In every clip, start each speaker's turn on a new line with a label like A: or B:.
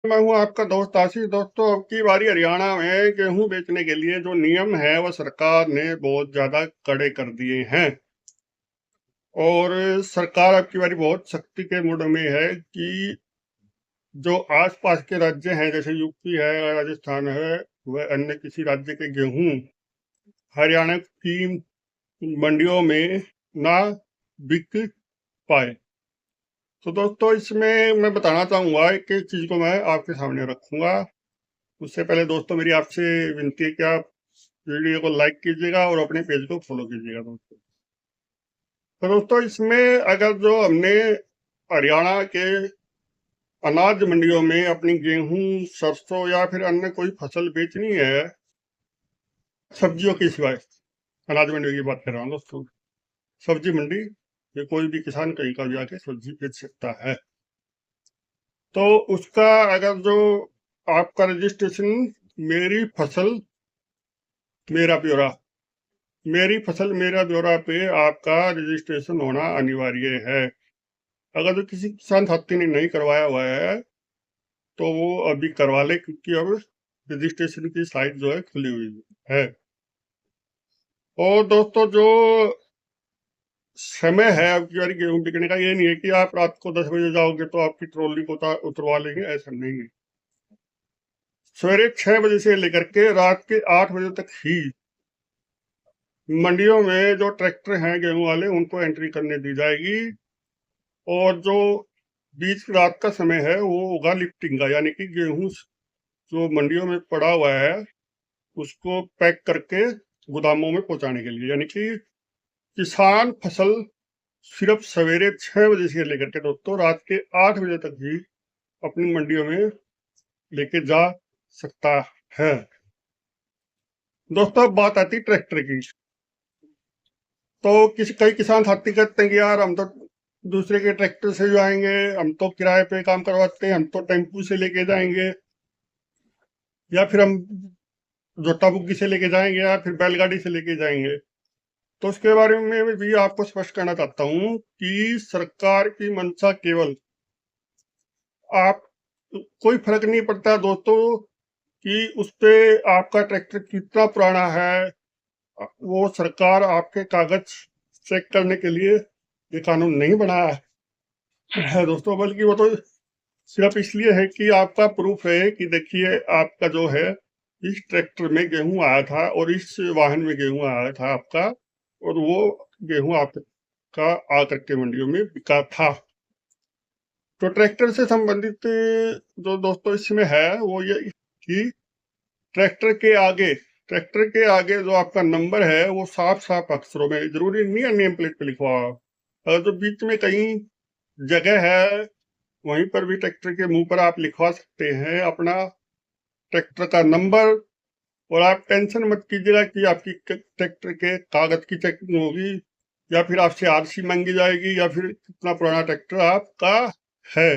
A: मैं हूं आपका दोस्त आशीष। दोस्तों, अब की बारी हरियाणा में गेहूं बेचने के लिए जो नियम है वह सरकार ने बहुत ज्यादा कड़े कर दिए हैं। और सरकार अब की बारी बहुत सख्ती के मूड में है कि जो आसपास के राज्य हैं जैसे यूपी है, राजस्थान है, वह अन्य किसी राज्य के गेहूं हरियाणा की मंडियों में ना बिक पाए। तो दोस्तों, इसमें मैं बताना चाहूंगा एक एक चीज को मैं आपके सामने रखूंगा। उससे पहले दोस्तों, मेरी आपसे विनती है कि आप वीडियो को लाइक कीजिएगा और अपने पेज को फॉलो कीजिएगा दोस्तों। तो दोस्तों, इसमें अगर जो हमने हरियाणा के अनाज मंडियों में अपनी गेहूं, सरसों या फिर अन्य कोई फसल बेचनी है, सब्जियों के सिवाय अनाज मंडियों की बात कर रहा हूँ दोस्तों, सब्जी मंडी, ये कोई भी किसान कहीं का भी आके सब्जी बेच सकता है। तो उसका अगर जो आपका रजिस्ट्रेशन मेरी फसल मेरा ब्यौरा मेरी फसल मेरा ब्यौरा पे आपका रजिस्ट्रेशन होना अनिवार्य है। अगर जो किसी किसान साथी ने नहीं करवाया हुआ है तो वो अभी करवा ले, क्योंकि अब रजिस्ट्रेशन की साइट जो है खुली हुई है। और दोस्तों, जो समय है अब की बारी गेहूं बिकने का, ये नहीं है कि आप रात को 10 बजे जाओगे तो आपकी ट्रॉली को उतरवा लेंगे, ऐसा नहीं है। सवेरे 6 बजे से लेकर के रात के 8 बजे तक ही मंडियों में जो ट्रैक्टर हैं गेहूं वाले, उनको एंट्री करने दी जाएगी। और जो बीच रात का समय है वो होगा लिफ्टिंग का, यानी कि गेहूं जो मंडियों में पड़ा हुआ है उसको पैक करके गोदामों में पहुंचाने के लिए। यानी कि किसान फसल सिर्फ सवेरे 6 बजे से लेकर के दोस्तों रात के 8 बजे तक ही अपनी मंडियों में लेके जा सकता है। दोस्तों, अब बात आती ट्रैक्टर की। तो कई किसान साथी कहते हैं कि यार हम तो दूसरे के ट्रैक्टर से जाएंगे, हम तो किराए पे काम करवाते हैं, हम तो टेम्पू से लेके जाएंगे, या फिर हम जोता बुग्गी से लेके जाएंगे, या फिर बैलगाड़ी से लेके जाएंगे। तो उसके बारे में भी आपको स्पष्ट करना चाहता हूँ कि सरकार की मंशा केवल आप कोई फर्क नहीं पड़ता दोस्तों कि उस पे आपका ट्रैक्टर कितना पुराना है। वो सरकार आपके कागज चेक करने के लिए ये कानून नहीं बनाया है दोस्तों, बल्कि वो तो सिर्फ इसलिए है कि आपका प्रूफ है कि देखिए आपका जो है इस ट्रैक्टर में गेहूं आया था और इस वाहन में गेहूं आया था आपका, और वो गेहूं आपका आकर के मंडियों में बिका था। तो ट्रैक्टर से संबंधित जो दोस्तों इसमें है वो ये कि ट्रैक्टर के आगे जो आपका नंबर है वो साफ साफ अक्षरों में, जरूरी नहीं है नेम प्लेट पे लिखवा हो, अगर जो बीच में कहीं जगह है वहीं पर भी ट्रैक्टर के मुंह पर आप लिखवा सकते हैं अपना ट्रैक्टर का नंबर। और आप टेंशन मत कीजिएगा कि आपकी ट्रैक्टर के कागज की चेकिंग होगी या फिर आपसे आरसी मांगी जाएगी या फिर कितना पुराना ट्रैक्टर आपका है।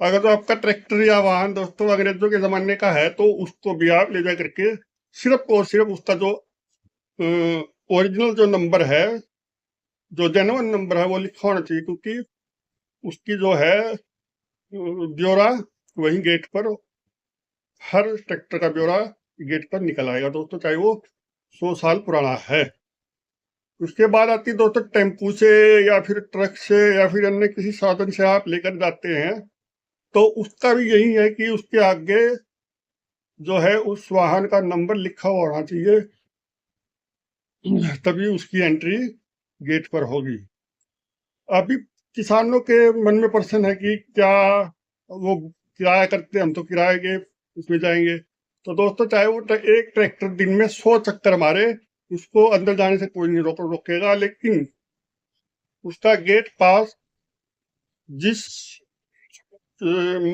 A: अगर तो आपका ट्रैक्टर या वाहन दोस्तों अंग्रेजों के जमाने का है तो उसको भी आप ले जा करके सिर्फ और सिर्फ उसका जो ओरिजिनल जो नंबर है, जो जेन्युइन नंबर है, वो लिखा होना चाहिए, क्योंकि उसकी जो है ब्यौरा वही गेट पर, हर ट्रैक्टर का ब्यौरा गेट पर निकल आएगा दोस्तों, चाहे वो 100 साल पुराना है। उसके बाद आती है दोस्तों टेम्पू से या फिर ट्रक से या फिर अन्य किसी साधन से आप लेकर जाते हैं, तो उसका भी यही है कि उसके आगे जो है उस वाहन का नंबर लिखा हुआ होना चाहिए, तभी उसकी एंट्री गेट पर होगी। अभी किसानों के मन में प्रश्न है कि क्या वो किराया करते, हम तो किराए के उसमें जाएंगे। तो दोस्तों, चाहे वो एक ट्रैक्टर दिन में 100 चक्कर मारे, उसको अंदर जाने से कोई नहीं रोकेगा, लेकिन उसका गेट पास जिस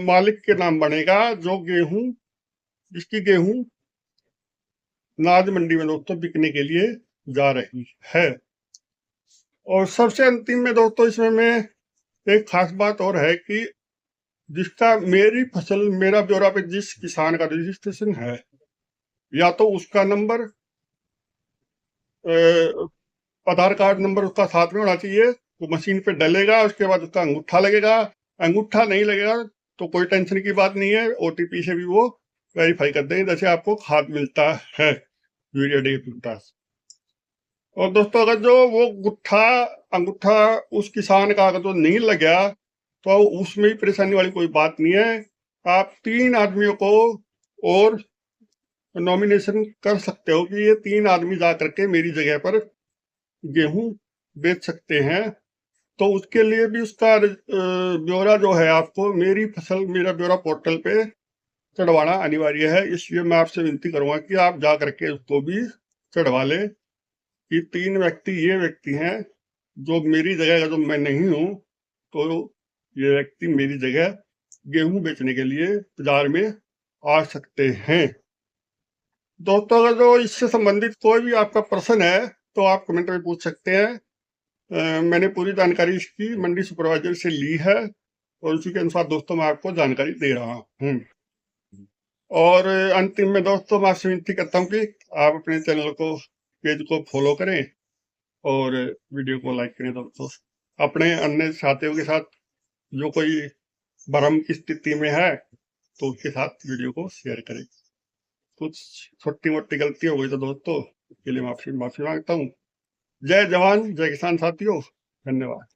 A: मालिक के नाम बनेगा, जिसकी गेहूं अनाज मंडी में दोस्तों बिकने के लिए जा रही है। और सबसे अंतिम में दोस्तों इसमें मैं एक खास बात और है कि जिसका मेरी फसल मेरा ब्यौरा पे जिस किसान का रजिस्ट्रेशन है, या तो उसका नंबर आधार कार्ड नंबर उसका साथ में होना चाहिए, वो मशीन पे डलेगा, उसके बाद उसका अंगूठा लगेगा। अंगूठा नहीं लगेगा तो कोई टेंशन की बात नहीं है, ओटीपी से भी वो वेरीफाई कर देंगे, जैसे आपको खाद मिलता है यूरिया डीएपी पोटास। और दोस्तों अगर जो वो अंगूठा उस किसान का अगर जो नहीं लग गया तो उसमें भी परेशानी वाली कोई बात नहीं है। आप 3 आदमियों को और नॉमिनेशन कर सकते हो कि ये 3 आदमी जा करके मेरी जगह पर गेहूं बेच सकते हैं। तो उसके लिए भी उसका ब्यौरा जो है आपको मेरी फसल मेरा ब्यौरा पोर्टल पे चढ़वाना अनिवार्य है। इसलिए मैं आपसे विनती करूंगा कि आप जा करके उसको भी चढ़वा ले कि 3 व्यक्ति ये व्यक्ति हैं जो मेरी जगह, जो मैं नहीं हूं तो ये व्यक्ति मेरी जगह गेहूं बेचने के लिए बाजार में आ सकते हैं। दोस्तों अगर जो इससे संबंधित कोई भी आपका प्रश्न है तो आप कमेंट में पूछ सकते हैं। मैंने पूरी जानकारी इसकी मंडी सुपरवाइजर से ली है और उसी के अनुसार दोस्तों मैं आपको जानकारी दे रहा हूँ। और अंतिम में दोस्तों मैं आपसे विनती करता हूँ कि आप अपने चैनल को पेज को फॉलो करें और वीडियो को लाइक करें दोस्तों। अपने अन्य साथियों के साथ जो कोई भ्रम की स्थिति में है तो उसके साथ वीडियो को शेयर करें। कुछ छोटी मोटी गलती हो गई तो दोस्तों इसके लिए माफी मांगता हूँ। जय जवान जय किसान साथियों, धन्यवाद।